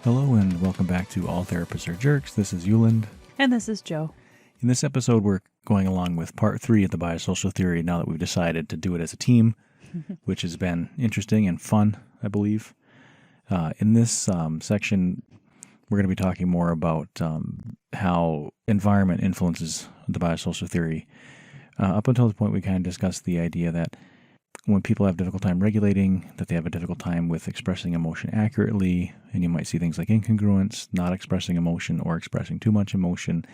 Hello and welcome back to All Therapists Are Jerks. This is Yuland. And this is Joe. In this episode, we're going along with part 3 of the biosocial theory now that we've decided to do it as a team, which has been interesting and fun, I believe. In this section, we're going to be talking more about how environment influences the biosocial theory. Up until this point, we kind of discussed the idea that when people have a difficult time regulating, that they have a difficult time with expressing emotion accurately, and you might see things like incongruence, not expressing emotion, or expressing too much emotion.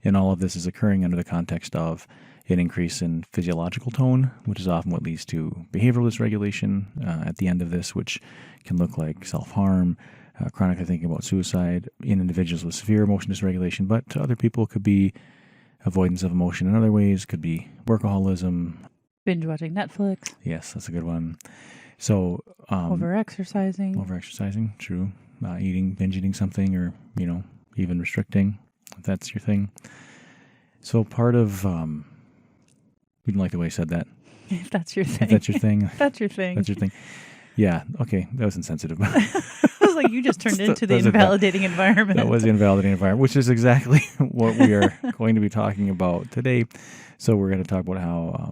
And all of this is occurring under the context of an increase in physiological tone, which is often what leads to behavioral dysregulation at the end of this, which can look like self-harm, chronically thinking about suicide in individuals with severe emotion dysregulation, but to other people it could be avoidance of emotion in other ways, could be workaholism. Binge watching Netflix. Yes, that's a good one. So Over-exercising. Over-exercising, true. Binge eating something, or, even restricting, if that's your thing. So part of, you didn't like the way I said that. If that's your thing. If that's your thing. That's your thing. That's your thing. Yeah, okay, that was insensitive. I was like, you just turned into the invalidating environment. That was the invalidating environment, which is exactly what we are going to be talking about today. So we're going to talk about how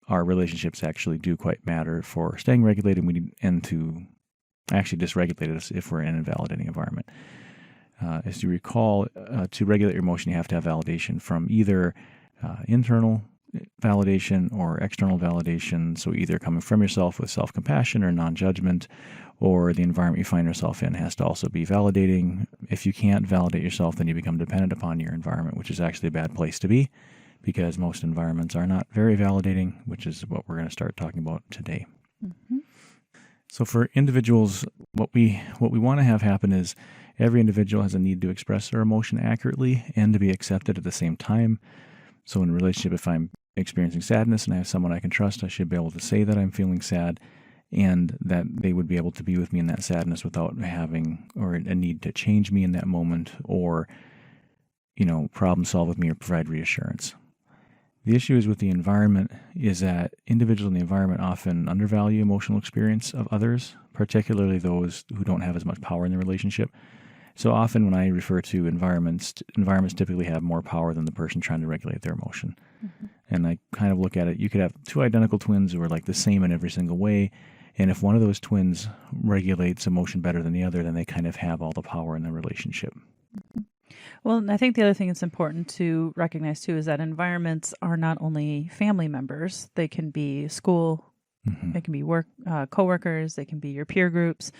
our relationships actually do quite matter for staying regulated, and to actually dysregulate us if we're in an invalidating environment. As you recall, to regulate your emotion, you have to have validation from either internal validation or external validation. So either coming from yourself with self-compassion or non-judgment, or the environment you find yourself in has to also be validating. If you can't validate yourself, then you become dependent upon your environment, which is actually a bad place to be, because most environments are not very validating, which is what we're going to start talking about today. Mm-hmm. So for individuals, what we want to have happen is every individual has a need to express their emotion accurately and to be accepted at the same time. So in a relationship, if I'm experiencing sadness and I have someone I can trust, I should be able to say that I'm feeling sad, and that they would be able to be with me in that sadness without having or a need to change me in that moment, or problem solve with me or provide reassurance. The issue is with the environment is that individuals in the environment often undervalue emotional experience of others, particularly those who don't have as much power in the relationship. So often when I refer to environments typically have more power than the person trying to regulate their emotion. Mm-hmm. And I kind of look at it, you could have two identical twins who are like the same in every single way, and if one of those twins regulates emotion better than the other, then they kind of have all the power in the relationship. Mm-hmm. Well, and I think the other thing that's important to recognize, too, is that environments are not only family members. They can be school, mm-hmm. They can be work, coworkers, they can be your peer groups.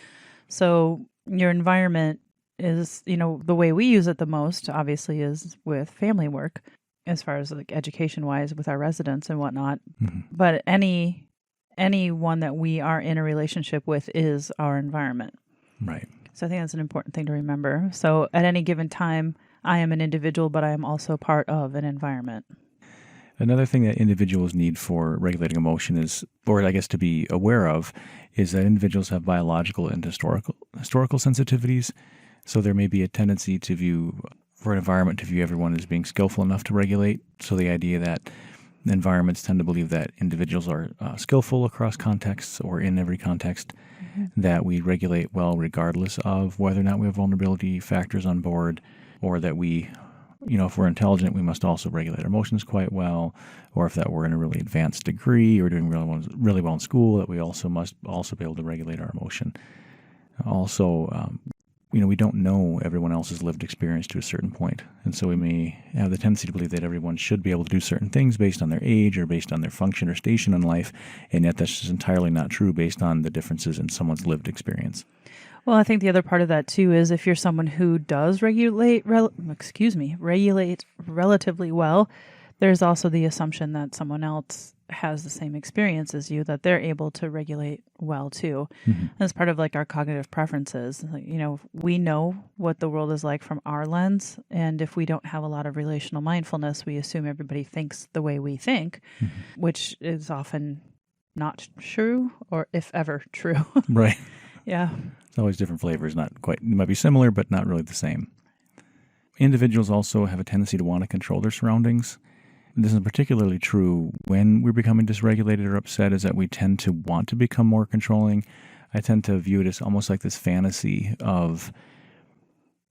So your environment is, the way we use it the most, obviously, is with family work, as far as like education-wise with our residents and whatnot. Mm-hmm. But anyone that we are in a relationship with is our environment. Right. So I think that's an important thing to remember. So at any given time, I am an individual, but I am also part of an environment. Another thing that individuals need for regulating emotion is, or I guess to be aware of, is that individuals have biological and historical sensitivities. So there may be a tendency for an environment to view everyone as being skillful enough to regulate. So the idea that environments tend to believe that individuals are skillful across contexts or in every context, mm-hmm. that we regulate well regardless of whether or not we have vulnerability factors on board, or that we, if we're intelligent, we must also regulate our emotions quite well, or if that we're in a really advanced degree or doing really well in school, that we also must also be able to regulate our emotion. Also, we don't know everyone else's lived experience to a certain point. And so we may have the tendency to believe that everyone should be able to do certain things based on their age or based on their function or station in life. And yet that's just entirely not true based on the differences in someone's lived experience. Well, I think the other part of that, too, is if you're someone who does regulate relatively well, there's also the assumption that someone else has the same experience as you, that they're able to regulate well, too. Mm-hmm. As part of like our cognitive preferences, we know what the world is like from our lens. And if we don't have a lot of relational mindfulness, we assume everybody thinks the way we think, mm-hmm. which is often not true, or if ever true. Right. Yeah. It's always different flavors, not quite, it might be similar, but not really the same. Individuals also have a tendency to want to control their surroundings. This is particularly true when we're becoming dysregulated or upset, is that we tend to want to become more controlling. I tend to view it as almost like this fantasy of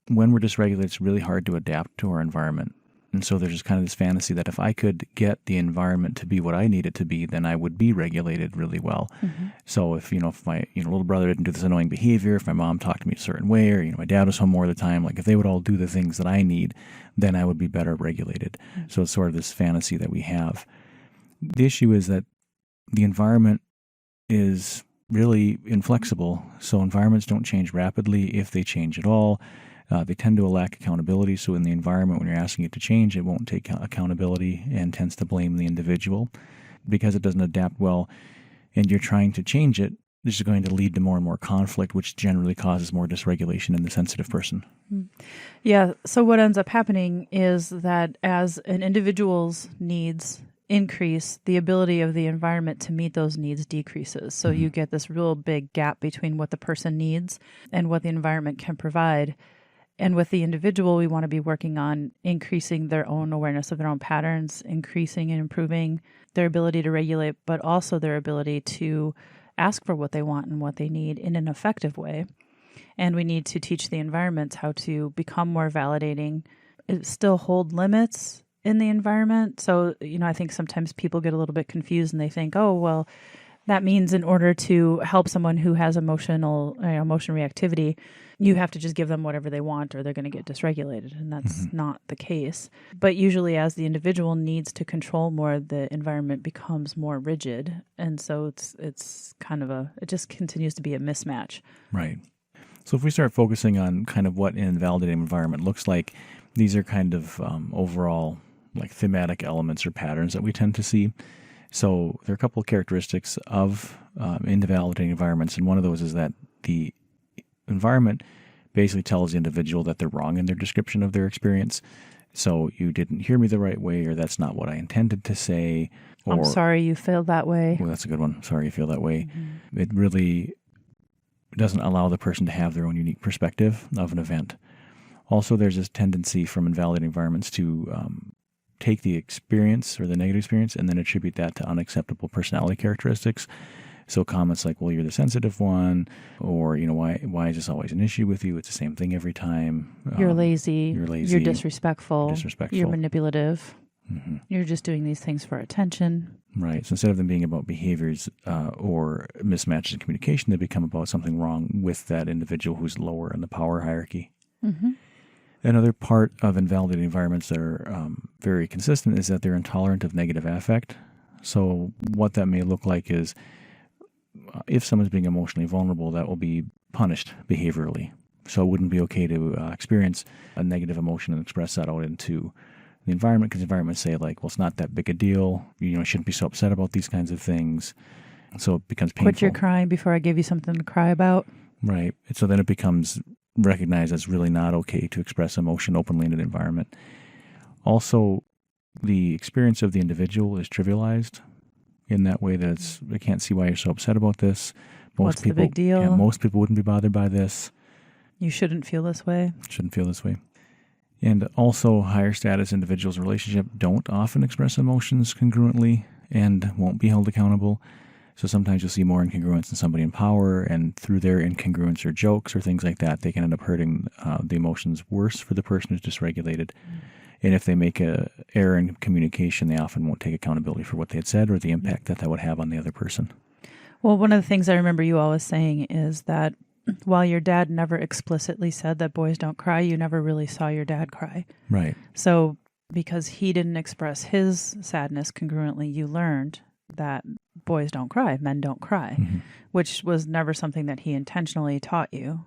when we're dysregulated, it's really hard to adapt to our environment. And so there's just kind of this fantasy that if I could get the environment to be what I need it to be, then I would be regulated really well. Mm-hmm. So if my little brother didn't do this annoying behavior, if my mom talked to me a certain way, or my dad was home more of the time, like if they would all do the things that I need, then I would be better regulated. Mm-hmm. So it's sort of this fantasy that we have. The issue is that the environment is really inflexible. So environments don't change rapidly, if they change at all. They tend to lack accountability. So in the environment, when you're asking it to change, it won't take accountability and tends to blame the individual because it doesn't adapt well. And you're trying to change it. This is going to lead to more and more conflict, which generally causes more dysregulation in the sensitive person. Yeah. So what ends up happening is that as an individual's needs increase, the ability of the environment to meet those needs decreases. So you get this real big gap between what the person needs and what the environment can provide. And with the individual, we want to be working on increasing their own awareness of their own patterns, increasing and improving their ability to regulate, but also their ability to ask for what they want and what they need in an effective way. And we need to teach the environments how to become more validating, still hold limits in the environment. So, I think sometimes people get a little bit confused and they think, oh, well, that means in order to help someone who has emotion reactivity, you have to just give them whatever they want or they're going to get dysregulated. And that's not the case. But usually as the individual needs to control more, the environment becomes more rigid. And so it's kind of it just continues to be a mismatch. Right. So if we start focusing on kind of what an invalidating environment looks like, these are kind of overall like thematic elements or patterns that we tend to see. So there are a couple of characteristics of invalidating environments, and one of those is that the environment basically tells the individual that they're wrong in their description of their experience. So you didn't hear me the right way, or that's not what I intended to say. Or, I'm sorry you feel that way. Well, that's a good one. Sorry you feel that way. Mm-hmm. It really doesn't allow the person to have their own unique perspective of an event. Also, there's this tendency from invalidating environments to take the experience or the negative experience and then attribute that to unacceptable personality characteristics. So comments like, well, you're the sensitive one, or, why is this always an issue with you? It's the same thing every time. You're lazy. You're disrespectful. You're manipulative. Mm-hmm. You're just doing these things for attention. Right. So instead of them being about behaviors or mismatches in communication, they become about something wrong with that individual who's lower in the power hierarchy. Mm-hmm. Another part of invalidating environments that are very consistent is that they're intolerant of negative affect. So what that may look like is if someone's being emotionally vulnerable, that will be punished behaviorally. So it wouldn't be okay to experience a negative emotion and express that out into the environment, because the environment say like, well, it's not that big a deal. You shouldn't be so upset about these kinds of things. So it becomes painful. Quit your crying before I give you something to cry about. Right. So then it becomes recognized as really not okay to express emotion openly in an environment. Also, the experience of the individual is trivialized in that way that I can't see why you're so upset about this. What's the big deal? Yeah, most people wouldn't be bothered by this. You shouldn't feel this way. Shouldn't feel this way. And also, higher status individuals in relationship don't often express emotions congruently and won't be held accountable. So sometimes you'll see more incongruence in somebody in power, and through their incongruence or jokes or things like that, they can end up hurting the emotions worse for the person who's dysregulated. And if they make a error in communication, they often won't take accountability for what they had said or the impact that would have on the other person. Well, one of the things I remember you always saying is that while your dad never explicitly said that boys don't cry, you never really saw your dad cry. Right. So because he didn't express his sadness congruently, you learned that boys don't cry, men don't cry, which was never something that he intentionally taught you.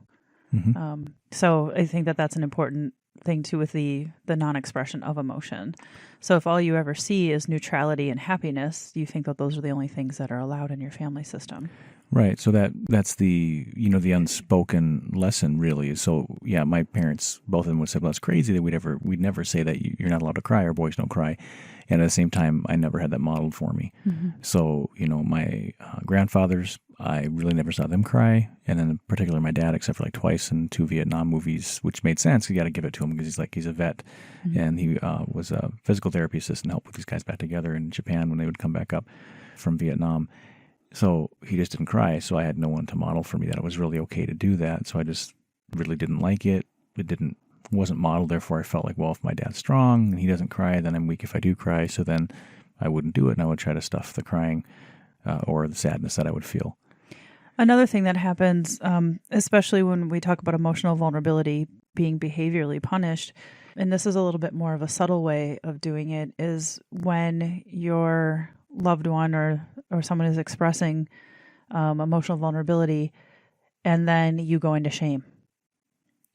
So I think that that's an important thing too with the non-expression of emotion. So if all you ever see is neutrality and happiness, you think that those are the only things that are allowed in your family system. Right. So that's the the unspoken lesson really. So yeah, my parents, both of them would say, well, it's crazy that we'd never say that you're not allowed to cry or boys don't cry. And at the same time, I never had that modeled for me. So, my grandfathers, I really never saw them cry. And then in particular, my dad, except for like twice in 2 Vietnam movies, which made sense. You got to give it to him because he's a vet. And he was a physical therapy assistant, helped put these guys back together in Japan when they would come back up from Vietnam. So he just didn't cry. So I had no one to model for me that it was really okay to do that. So I just really didn't like it. It didn't wasn't modeled. Therefore, I felt like, well, if my dad's strong and he doesn't cry, then I'm weak if I do cry. So then I wouldn't do it, and I would try to stuff the crying or the sadness that I would feel. Another thing that happens, especially when we talk about emotional vulnerability being behaviorally punished, and this is a little bit more of a subtle way of doing it, is when your loved one or someone is expressing emotional vulnerability, and then you go into shame.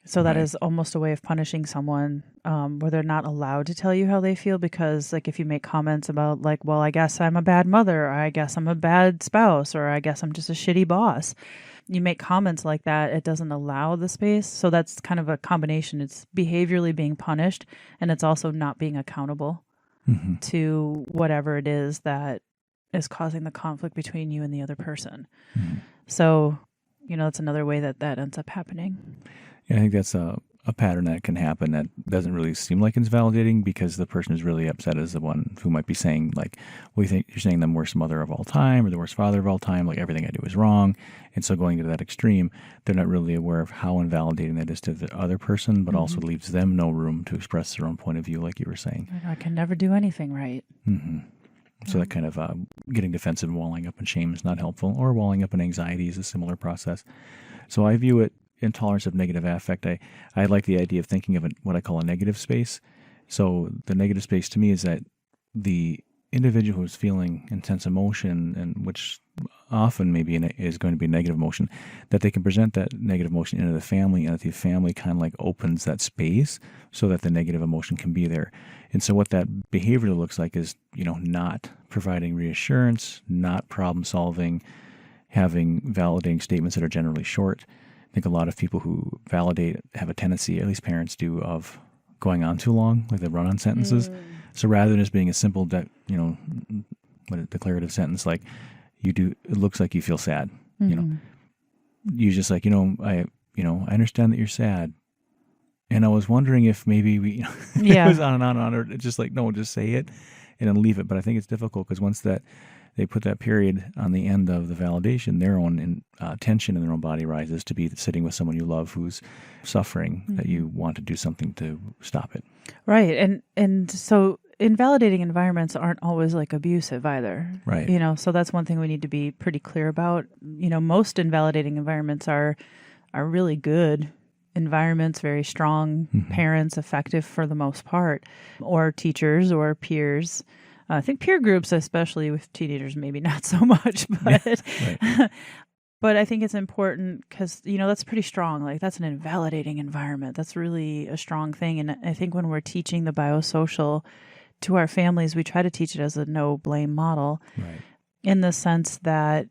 So that is almost a way of punishing someone where they're not allowed to tell you how they feel, because like if you make comments about like, well, I guess I'm a bad mother, or I guess I'm a bad spouse, or I guess I'm just a shitty boss. You make comments like that, it doesn't allow the space. So that's kind of a combination. It's behaviorally being punished, and it's also not being accountable to whatever it is that is causing the conflict between you and the other person. So, that's another way that ends up happening. Yeah, I think that's a pattern that can happen that doesn't really seem like it's validating, because the person who's really upset is the one who might be saying like, well, you think you're saying the worst mother of all time or the worst father of all time, like everything I do is wrong. And so going to that extreme, they're not really aware of how invalidating that is to the other person, but also leaves them no room to express their own point of view, like you were saying. I can never do anything right. So that kind of getting defensive and walling up in shame is not helpful, or walling up in anxiety is a similar process. So I view it, intolerance of negative affect. I like the idea of thinking of what I call a negative space. So the negative space to me is that the individual who's feeling intense emotion, and which often maybe is going to be negative emotion, that they can present that negative emotion into the family, and that the family kind of like opens that space so that the negative emotion can be there. And so what that behavior looks like is, not providing reassurance, not problem solving, having validating statements that are generally short. I think a lot of people who validate have a tendency, at least parents do, of going on too long, like they run on sentences. So rather than just being a simple, declarative sentence like, it looks like you feel sad. You just like, I understand that you're sad, and I was wondering if maybe we, it was on and on and on, or just like, no, just say it and then leave it. But I think it's difficult because once they put that period on the end of the validation, their own tension in their own body rises to be sitting with someone you love who's suffering, that you want to do something to stop it. Right. And so invalidating environments aren't always like abusive either. Right. So that's one thing we need to be pretty clear about. Most invalidating environments are really good environments, very strong parents, effective for the most part, or teachers or peers. I think peer groups, especially with teenagers, maybe not so much, but but I think it's important because, that's pretty strong. Like that's an invalidating environment. That's really a strong thing. And I think when we're teaching the biosocial to our families, we try to teach it as a no blame model, in the sense that,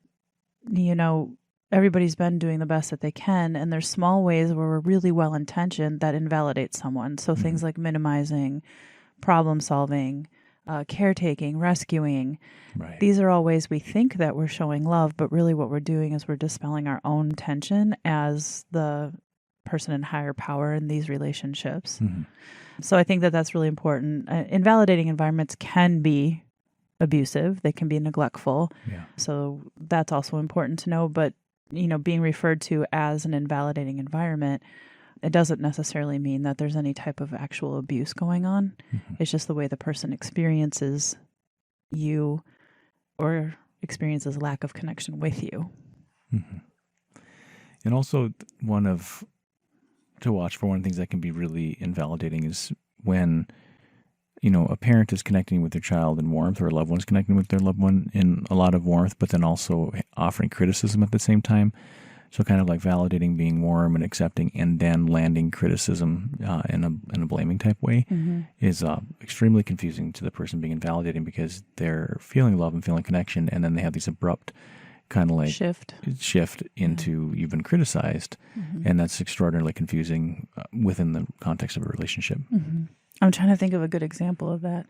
everybody's been doing the best that they can. And there's small ways where we're really well intentioned that invalidate someone. So things like minimizing, problem solving, caretaking, rescuing. These are all ways we think that we're showing love, but really what we're doing is we're dispelling our own tension as the person in higher power in these relationships. So I think that that's really important. Invalidating environments can be abusive. They can be neglectful. So that's also important to know. But, being referred to as an invalidating environment, it doesn't necessarily mean that there's any type of actual abuse going on. It's just the way the person experiences you or experiences lack of connection with you. And also to watch for one of the things that can be really invalidating is when, a parent is connecting with their child in warmth, or a loved one's connecting with their loved one in a lot of warmth, but then also offering criticism at the same time. So kind of like validating, being warm and accepting, and then landing criticism in a blaming type way is extremely confusing to the person being invalidating, because they're feeling love and feeling connection, and then they have these abrupt kind of like shift into you've been criticized, and that's extraordinarily confusing within the context of a relationship. I'm trying to think of a good example of that,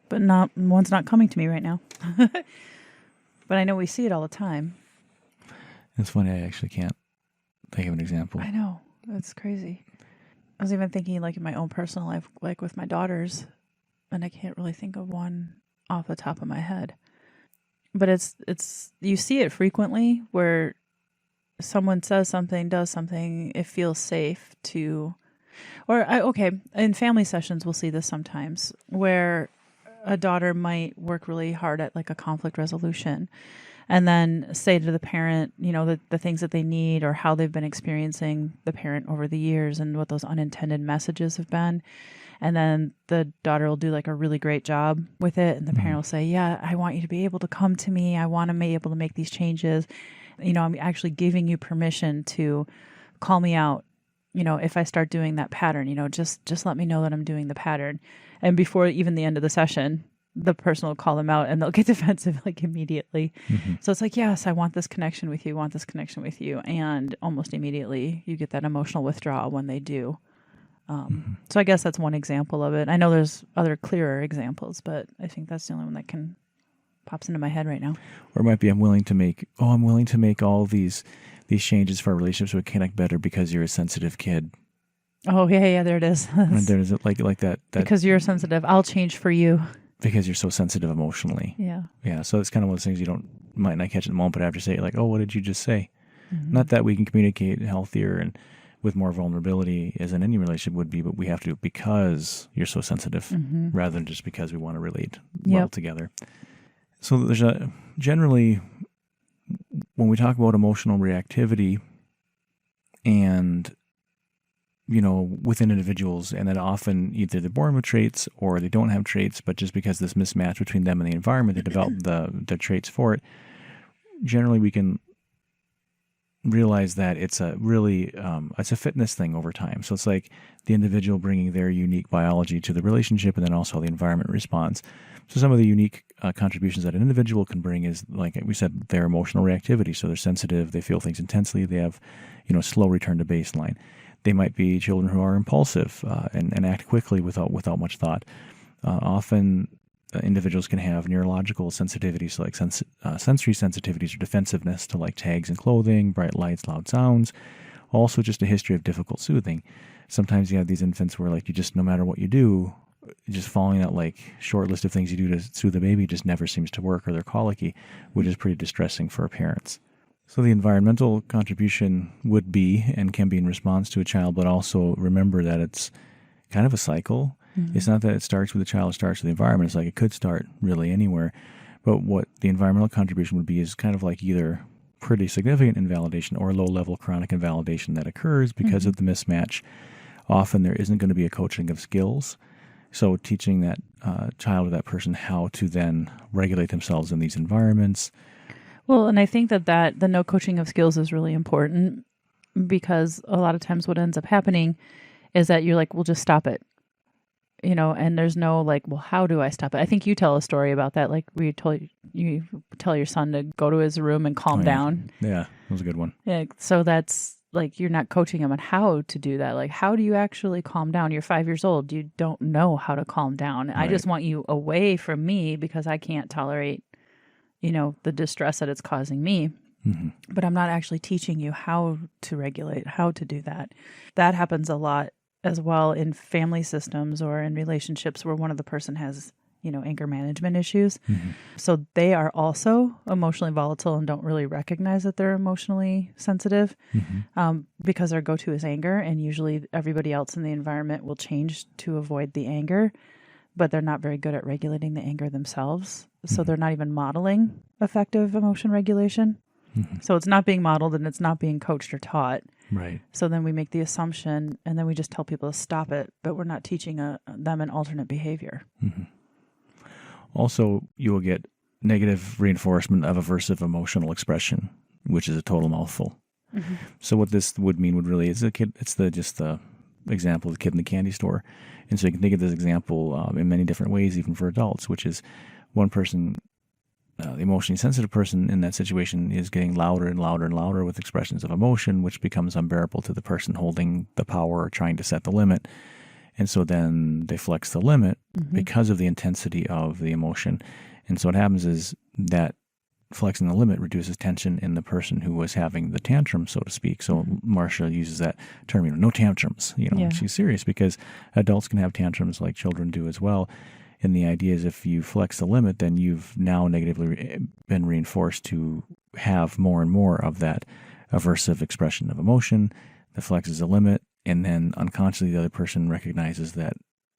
but one's not coming to me right now. But I know we see it all the time. It's funny, I actually can't think of an example. I know. That's crazy. I was even thinking like in my own personal life, like with my daughters, and I can't really think of one off the top of my head. But it's you see it frequently where someone says something, does something, it feels safe to, Okay, in family sessions, we'll see this sometimes where a daughter might work really hard at like a conflict resolution and then say to the parent, the things that they need or how they've been experiencing the parent over the years and what those unintended messages have been. And then the daughter will do like a really great job with it. And the parent will say, yeah, I want you to be able to come to me. I want to be able to make these changes. I'm actually giving you permission to call me out. If I start doing that pattern, just let me know that I'm doing the pattern. And before even the end of the session, the person will call them out and they'll get defensive like immediately. So it's like, yes, I want this connection with you, And almost immediately you get that emotional withdrawal when they do. So I guess that's one example of it. I know there's other clearer examples, but I think that's the only one that pops into my head right now. Or it might be, I'm willing to make all these changes for our relationship so we connect better because you're a sensitive kid. Oh yeah, there it is. And there's like that. Because you're sensitive, I'll change for you. Because you're so sensitive emotionally. Yeah. So it's kind of one of those things you might not catch in the moment, but after say like, oh, what did you just say? Not that we can communicate healthier and with more vulnerability as in any relationship would be, but we have to do it because you're so sensitive rather than just because we want to relate well together. So there's generally, when we talk about emotional reactivity and, within individuals, and that often either they're born with traits or they don't have traits, but just because this mismatch between them and the environment, they develop the traits for it. Generally, we can realize that it's a really, it's a fitness thing over time. So it's like the individual bringing their unique biology to the relationship and then also the environment response. So some of the unique contributions that an individual can bring is, like we said, their emotional reactivity. So they're sensitive, they feel things intensely, they have, slow return to baseline. They might be children who are impulsive and act quickly without much thought. Often individuals can have neurological sensitivities like sensory sensitivities or defensiveness to like tags in clothing, bright lights, loud sounds. Also just a history of difficult soothing. Sometimes you have these infants where like you just, no matter what you do, just following that like short list of things you do to soothe the baby just never seems to work, or they're colicky, which is pretty distressing for parents. So the environmental contribution would be and can be in response to a child, but also remember that it's kind of a cycle. It's not that it starts with the child, it starts with the environment. It's like it could start really anywhere. But what the environmental contribution would be is kind of like either pretty significant invalidation or low-level chronic invalidation that occurs because of the mismatch. Often there isn't going to be a coaching of skills. So teaching that child or that person how to then regulate themselves in these environments. Well, and I think that the no coaching of skills is really important, because a lot of times what ends up happening is that you're like, well, just stop it. And there's no like, well, how do I stop it? I think you tell a story about that. Like you tell your son to go to his room and calm down. Yeah, that was a good one. Yeah. So that's like, you're not coaching him on how to do that. Like, how do you actually calm down? You're 5 years old. You don't know how to calm down. Right. I just want you away from me because I can't tolerate, the distress that it's causing me. But I'm not actually teaching you how to regulate, how to do that. That happens a lot as well in family systems or in relationships where one of the person has, anger management issues. So they are also emotionally volatile and don't really recognize that they're emotionally sensitive because their go-to is anger. And usually everybody else in the environment will change to avoid the anger, but they're not very good at regulating the anger themselves. So they're not even modeling effective emotion regulation. So it's not being modeled and it's not being coached or taught. Right. So then we make the assumption and then we just tell people to stop it, but we're not teaching them an alternate behavior. Also, you will get negative reinforcement of aversive emotional expression, which is a total mouthful. So what this would mean would really is a kid. It's the example of the kid in the candy store, and so you can think of this example in many different ways, even for adults. Which is one person. The emotionally sensitive person in that situation is getting louder and louder and louder with expressions of emotion, which becomes unbearable to the person holding the power or trying to set the limit. And so then they flex the limit because of the intensity of the emotion. And so what happens is that flexing the limit reduces tension in the person who was having the tantrum, so to speak. So Marcia uses that term, no tantrums. She's serious because adults can have tantrums like children do as well. And the idea is if you flex the limit, then you've now negatively been reinforced to have more and more of that aversive expression of emotion that flexes the limit. and then unconsciously the other person recognizes that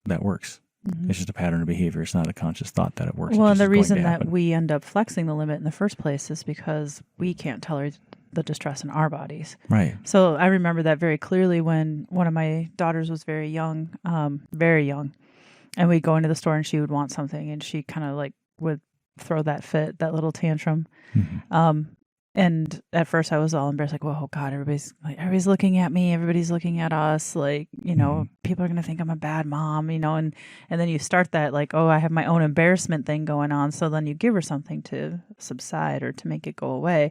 that works. Mm-hmm. It's just a pattern of behavior. It's not a conscious thought that it works. Well, and the reason that we end up flexing the limit in the first place is because we can't tolerate the distress in our bodies. Right. So I remember that very clearly when one of my daughters was very young, and we'd go into the store and she would want something and she kind of like would throw that fit, that little tantrum. Mm-hmm. And at first I was all embarrassed, like, "Whoa, God, everybody's looking at me. Everybody's looking at us. Like, people are going to think I'm a bad mom, and then you start that like, oh, I have my own embarrassment thing going on. So then you give her something to subside or to make it go away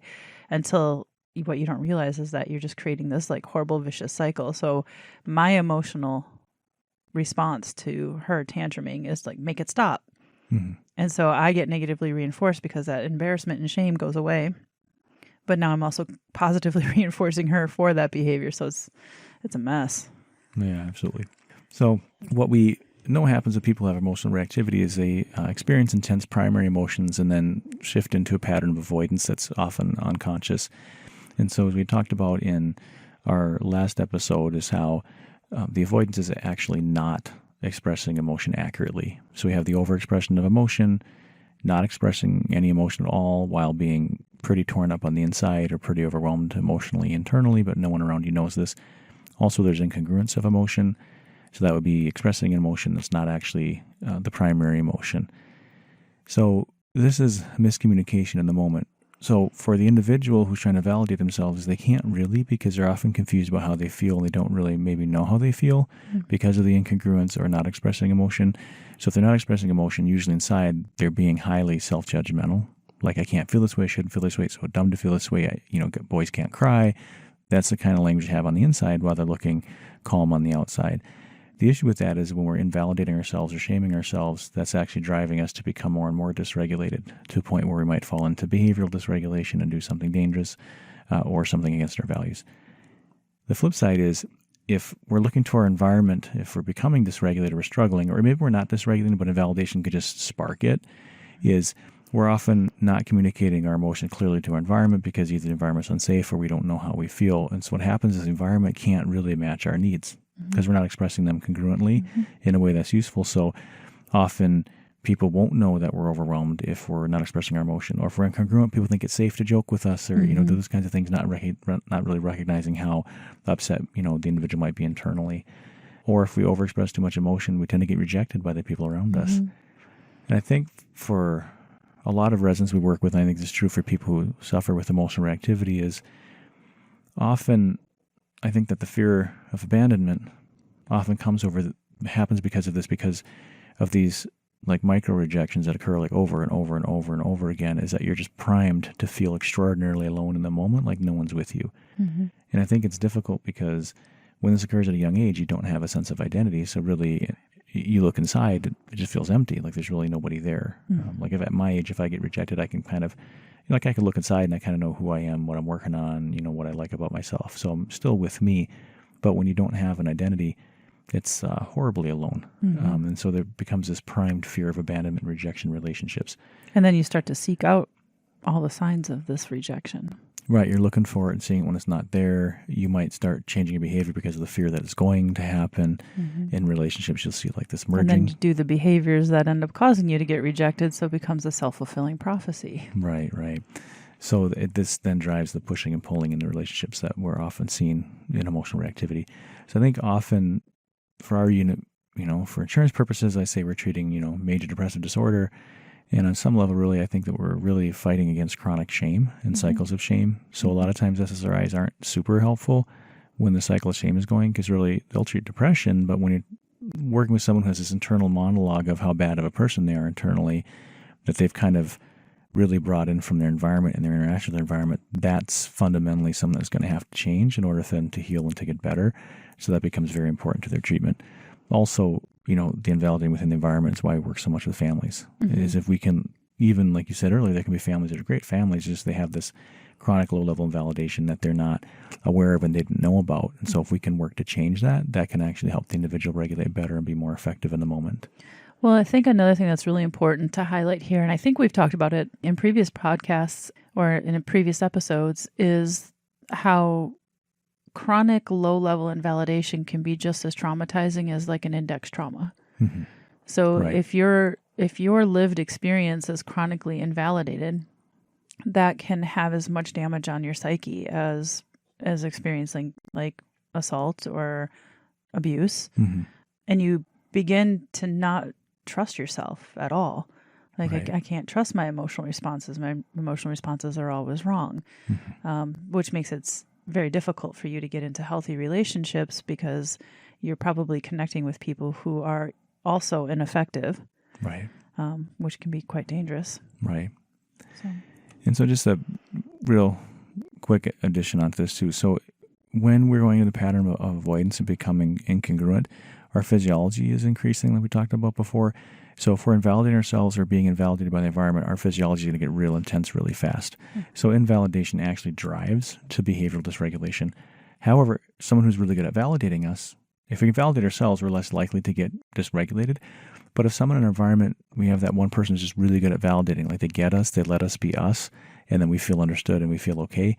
until what you don't realize is that you're just creating this like horrible, vicious cycle. So my emotional response to her tantruming is like, make it stop. Mm-hmm. And so I get negatively reinforced because that embarrassment and shame goes away. But now I'm also positively reinforcing her for that behavior. So it's a mess. Yeah, absolutely. So what we know happens with people who have emotional reactivity is they experience intense primary emotions and then shift into a pattern of avoidance that's often unconscious. And so as we talked about in our last episode is how the avoidance is actually not expressing emotion accurately. So we have the overexpression of emotion, not expressing any emotion at all while being pretty torn up on the inside or pretty overwhelmed emotionally internally, but no one around you knows this. Also, there's incongruence of emotion. So that would be expressing an emotion that's not actually the primary emotion. So this is miscommunication in the moment. So for the individual who's trying to validate themselves, they can't really because they're often confused about how they feel and they don't really maybe know how they feel because of the incongruence or not expressing emotion. So if they're not expressing emotion, usually inside, they're being highly self-judgmental. Like, I can't feel this way, I shouldn't feel this way, it's so dumb to feel this way, boys can't cry. That's the kind of language you have on the inside while they're looking calm on the outside. The issue with that is when we're invalidating ourselves or shaming ourselves, that's actually driving us to become more and more dysregulated to a point where we might fall into behavioral dysregulation and do something dangerous or something against our values. The flip side is if we're looking to our environment, if we're becoming dysregulated or struggling, or maybe we're not dysregulating, but invalidation could just spark it, is we're often not communicating our emotion clearly to our environment because either the environment's unsafe or we don't know how we feel. And so what happens is the environment can't really match our needs because we're not expressing them congruently in a way that's useful. So often people won't know that we're overwhelmed if we're not expressing our emotion. Or if we're incongruent, people think it's safe to joke with us or, do those kinds of things, not really recognizing how upset, the individual might be internally. Or if we overexpress too much emotion, we tend to get rejected by the people around us. And I think for a lot of residents we work with, and I think this is true for people who suffer with emotional reactivity, is often I think that the fear of abandonment often happens because of these like micro rejections that occur like over and over and over and over again, is that you're just primed to feel extraordinarily alone in the moment, like no one's with you. And I think it's difficult because when this occurs at a young age, you don't have a sense of identity. So really, you look inside, it just feels empty. Like there's really nobody there. Like if at my age, if I get rejected, I can kind of, I can look inside and I kind of know who I am, what I'm working on, what I like about myself. So I'm still with me. But when you don't have an identity, it's horribly alone. And so there becomes this primed fear of abandonment and rejection relationships. And then you start to seek out all the signs of this rejection. Right, you're looking for it and seeing it when it's not there. You might start changing your behavior because of the fear that it's going to happen. In relationships, you'll see like this merging. And then you do the behaviors that end up causing you to get rejected, so it becomes a self-fulfilling prophecy. Right. So this then drives the pushing and pulling in the relationships that we're often seeing in emotional reactivity. So I think often for our unit, for insurance purposes, I say we're treating, major depressive disorder. And on some level, really, I think that we're really fighting against chronic shame and cycles of shame. So a lot of times SSRIs aren't super helpful when the cycle of shame is going because really they'll treat depression. But when you're working with someone who has this internal monologue of how bad of a person they are internally, that they've kind of really brought in from their environment and their interaction with their environment, that's fundamentally something that's going to have to change in order for them to heal and to get better. So that becomes very important to their treatment. Also, the invalidating within the environment is why we work so much with families. Is if we can, even like you said earlier, there can be families that are great families, just they have this chronic low-level invalidation that they're not aware of and they didn't know about. And so if we can work to change that, that can actually help the individual regulate better and be more effective in the moment. Well, I think another thing that's really important to highlight here, and I think we've talked about it in previous podcasts or in previous episodes, is how chronic low-level invalidation can be just as traumatizing as like an index trauma. Mm-hmm. So Right. if your lived experience is chronically invalidated, that can have as much damage on your psyche as experiencing like assault or abuse. Mm-hmm. And you begin to not trust yourself at all. Like, Right. I can't trust my emotional responses. My emotional responses are always wrong, which makes it very difficult for you to get into healthy relationships because you're probably connecting with people who are also ineffective, Right. which can be quite dangerous. Right. So. And so just a real quick addition onto this too. So when we're going into the pattern of avoidance and becoming incongruent, our physiology is increasing, like we talked about before. So if we're invalidating ourselves or being invalidated by the environment, our physiology is going to get real intense really fast. So invalidation actually drives to behavioral dysregulation. However, someone who's really good at validating us, if we can validate ourselves, we're less likely to get dysregulated. But if someone in an environment, we have that one person who's just really good at validating, like they get us, they let us be us, and then we feel understood and we feel okay,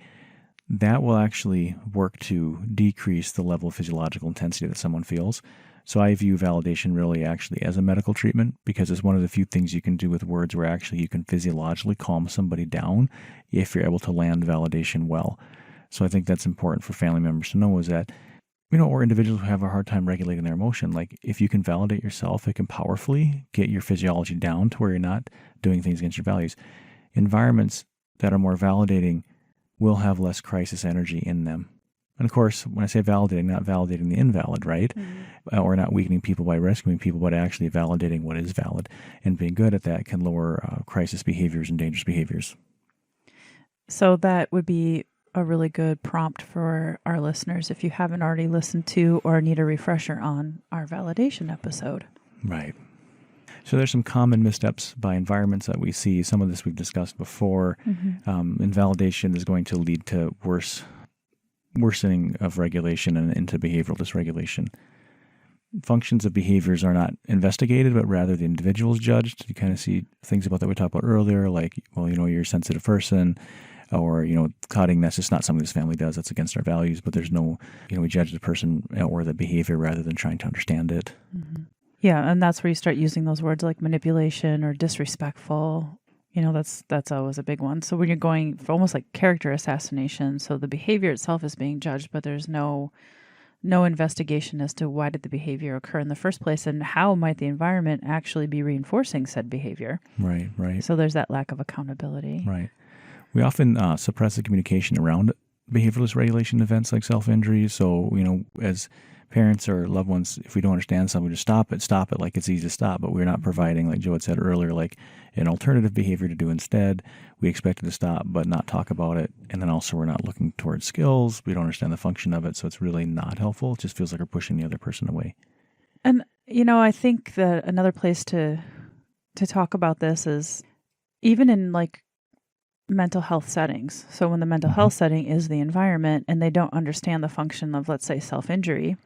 that will actually work to decrease the level of physiological intensity that someone feels. So I view validation really actually as a medical treatment because it's one of the few things you can do with words where actually you can physiologically calm somebody down if you're able to land validation well. So I think that's important for family members to know is that, or individuals who have a hard time regulating their emotion, like if you can validate yourself, it can powerfully get your physiology down to where you're not doing things against your values. Environments that are more validating will have less crisis energy in them. And of course, when I say validating, not validating the invalid, right? Or not weakening people by rescuing people, but actually validating what is valid. And being good at that can lower crisis behaviors and dangerous behaviors. So that would be a really good prompt for our listeners if you haven't already listened to or need a refresher on our validation episode. Right. So there's some common missteps by environments that we see. Some of this we've discussed before. Invalidation is going to lead to worsening of regulation and into behavioral dysregulation. Functions of behaviors are not investigated, but rather the individual is judged. You kind of see things about that we talked about earlier, like, well, you're a sensitive person, or, cutting, that's just not something this family does. That's against our values, but there's no, we judge the person or the behavior rather than trying to understand it. Yeah, and that's where you start using those words like manipulation or disrespectful. That's always a big one. So when you're going for almost like character assassination, so the behavior itself is being judged, but there's no investigation as to why did the behavior occur in the first place and how might the environment actually be reinforcing said behavior. Right. So there's that lack of accountability. Right. We often suppress the communication around behavioral dysregulation events like self-injury. So, as parents or loved ones, if we don't understand something, we just stop it like it's easy to stop. But we're not providing, like Joe had said earlier, like an alternative behavior to do instead. We expect it to stop, but not talk about it. And then also we're not looking towards skills. We don't understand the function of it. So it's really not helpful. It just feels like we're pushing the other person away. And, I think that another place to talk about this is even in like mental health settings. So when the mental health setting is the environment and they don't understand the function of, let's say, self-injury,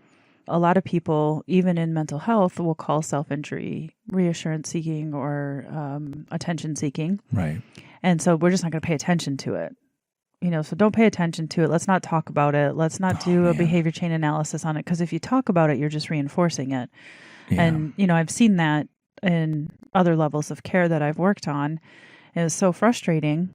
a lot of people, even in mental health, will call self-injury reassurance seeking or attention seeking. Right. And so we're just not going to pay attention to it. So don't pay attention to it. Let's not talk about it. Let's not do a behavior chain analysis on it. Because if you talk about it, you're just reinforcing it. Yeah. And, I've seen that in other levels of care that I've worked on. It was so frustrating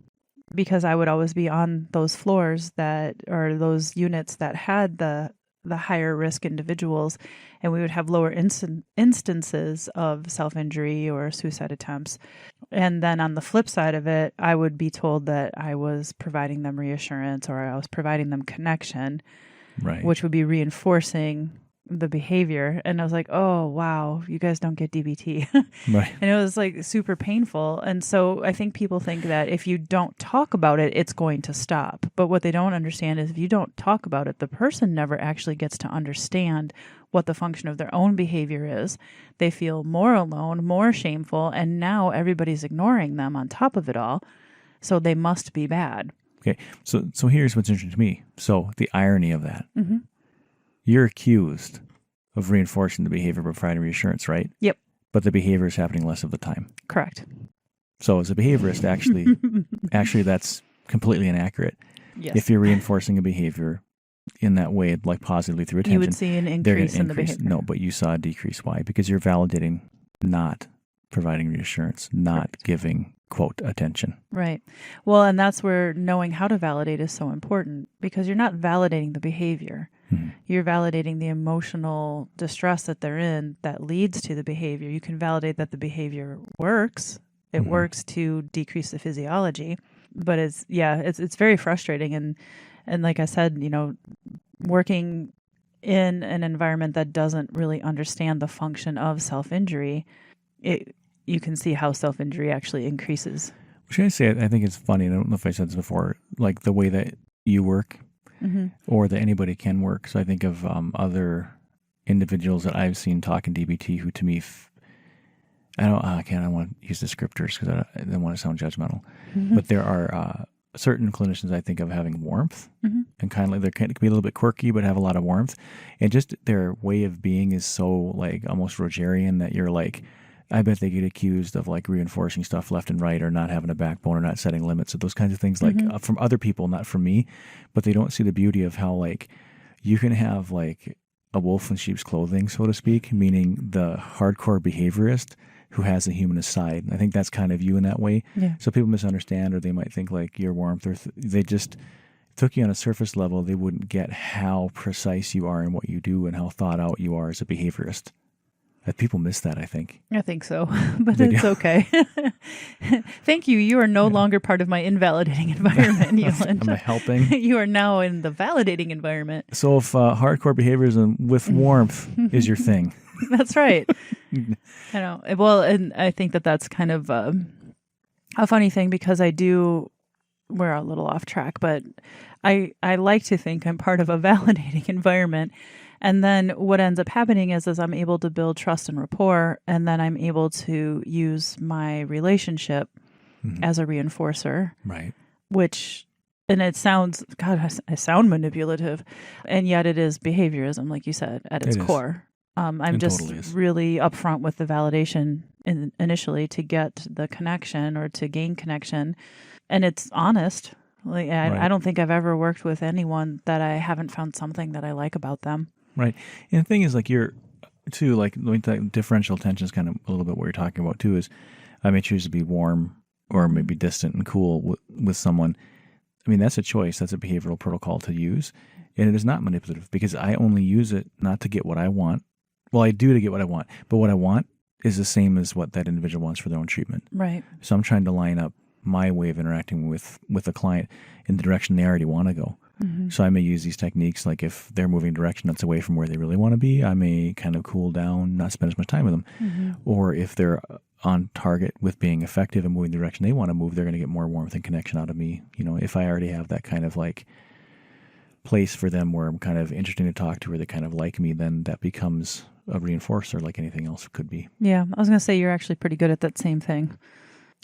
because I would always be on those floors or those units that had the higher risk individuals, and we would have lower instances of self-injury or suicide attempts. And then on the flip side of it, I would be told that I was providing them reassurance or I was providing them connection, right, which would be reinforcing the behavior. And I was like, oh, wow, you guys don't get DBT. right. And it was like super painful. And so I think people think that if you don't talk about it, it's going to stop. But what they don't understand is if you don't talk about it, the person never actually gets to understand what the function of their own behavior is. They feel more alone, more shameful, and now everybody's ignoring them on top of it all. So they must be bad. Okay. So here's what's interesting to me. So the irony of that. Mm-hmm. You're accused of reinforcing the behavior by providing reassurance, right? Yep. But the behavior is happening less of the time. Correct. So as a behaviorist, actually that's completely inaccurate. Yes. If you're reinforcing a behavior, in that way, like positively through attention, you would see an they're going increase to in the increase. behavior. No, but you saw a decrease. Why? Because you're validating, not providing reassurance, not giving, quote, attention. Right. Well, and that's where knowing how to validate is so important, because you're not validating the behavior. Mm-hmm. You're validating the emotional distress that they're in that leads to the behavior. You can validate that the behavior works. It Mm-hmm. works to decrease the physiology, but it's very frustrating. And like I said, working in an environment that doesn't really understand the function of self-injury, you can see how self-injury actually increases. Should I say it? I think it's funny. I don't know if I said this before, like the way that you work or that anybody can work. So I think of other individuals that I've seen talk in DBT who to me, I don't want to use descriptors because I don't want to sound judgmental, but there are certain clinicians I think of having warmth and kind of like they can be a little bit quirky, but have a lot of warmth, and just their way of being is so like almost Rogerian that you're like, I bet they get accused of like reinforcing stuff left and right or not having a backbone or not setting limits or those kinds of things, like from other people, not from me, but they don't see the beauty of how like you can have like a wolf in sheep's clothing, so to speak, meaning the hardcore behaviorist who has a humanist side. I think that's kind of you in that way. Yeah. So people misunderstand, or they might think like your warmth, or they just took you on a surface level. They wouldn't get how precise you are in what you do and how thought out you are as a behaviorist. People miss that, I think. I think so, but it's okay. Thank you. You are no longer part of my invalidating environment, Euland. Am I helping? You are now in the validating environment. So if hardcore behaviorism with warmth is your thing. That's right. I know. Well, and I think that's kind of a funny thing, because we're a little off track, but I like to think I'm part of a validating environment. And then what ends up happening is I'm able to build trust and rapport, and then I'm able to use my relationship as a reinforcer. Right. And it sounds, God, I sound manipulative, and yet it is behaviorism, like you said, at its core. I'm just totally really upfront with the validation initially to get the connection or to gain connection. And it's honest. Like I don't think I've ever worked with anyone that I haven't found something that I like about them. Right. And the thing is, like, you're, too, like, the differential attention is kind of a little bit what you're talking about, too, is I may choose to be warm or maybe distant and cool with someone. I mean, that's a choice. That's a behavioral protocol to use. And it is not manipulative, because I only use it not to get what I want. Well, I do to get what I want, but what I want is the same as what that individual wants for their own treatment. Right. So I'm trying to line up my way of interacting with a client in the direction they already want to go. So I may use these techniques, like if they're moving a direction that's away from where they really want to be, I may kind of cool down, not spend as much time with them. Or if they're on target with being effective and moving the direction they want to move, they're going to get more warmth and connection out of me. If I already have that kind of like place for them where I'm kind of interesting to talk to, or they kind of like me, then that becomes a reinforcer like anything else could be. Yeah, I was going to say you're actually pretty good at that same thing.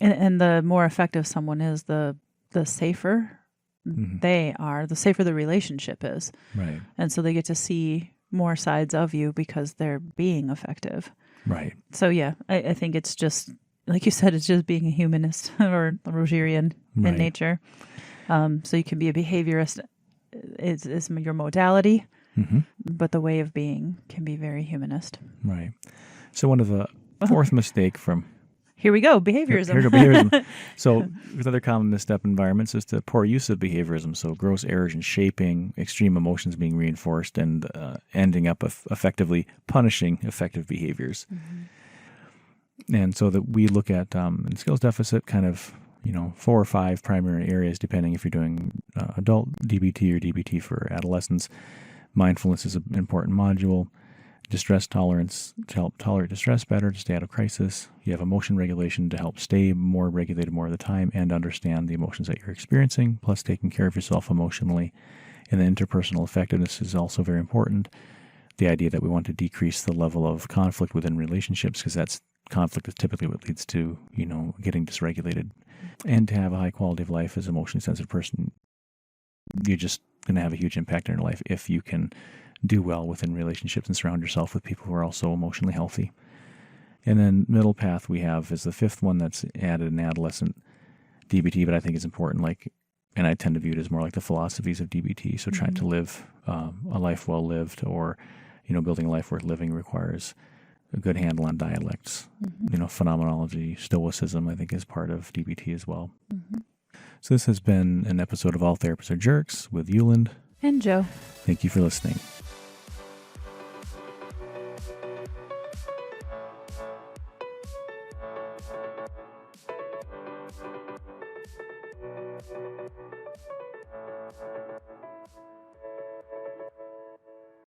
And the more effective someone is, the safer they are, the safer the relationship is. Right. And so they get to see more sides of you because they're being effective. Right. So yeah, I think it's just, like you said, it's just being a humanist or Rogerian in nature. So you can be a behaviorist is your modality, but the way of being can be very humanist. Right. So one of the fourth mistake from... Here we go, behaviorism. Here we go, behaviorism. So with other common misstep environments is the poor use of behaviorism. So gross errors in shaping, extreme emotions being reinforced, and ending up effectively punishing effective behaviors. And so that we look at in skills deficit kind of 4 or 5 primary areas, depending if you're doing adult DBT or DBT for adolescents. Mindfulness is an important module. Distress tolerance to help tolerate distress better, to stay out of crisis. You have emotion regulation to help stay more regulated more of the time and understand the emotions that you're experiencing, plus taking care of yourself emotionally. And then interpersonal effectiveness is also very important. The idea that we want to decrease the level of conflict within relationships, because conflict is typically what leads to, getting dysregulated. And to have a high quality of life as an emotionally sensitive person, you're just going to have a huge impact on your life if you can do well within relationships and surround yourself with people who are also emotionally healthy. And then middle path we have is the 5th one that's added in adolescent DBT, but I think is important. Like And I tend to view it as more like the philosophies of DBT. So trying to live a life well lived, or, building a life worth living requires a good handle on dialects. Phenomenology, stoicism, I think, is part of DBT as well. So this has been an episode of All Therapists Are Jerks with Yuland and Joe. Thank you for listening.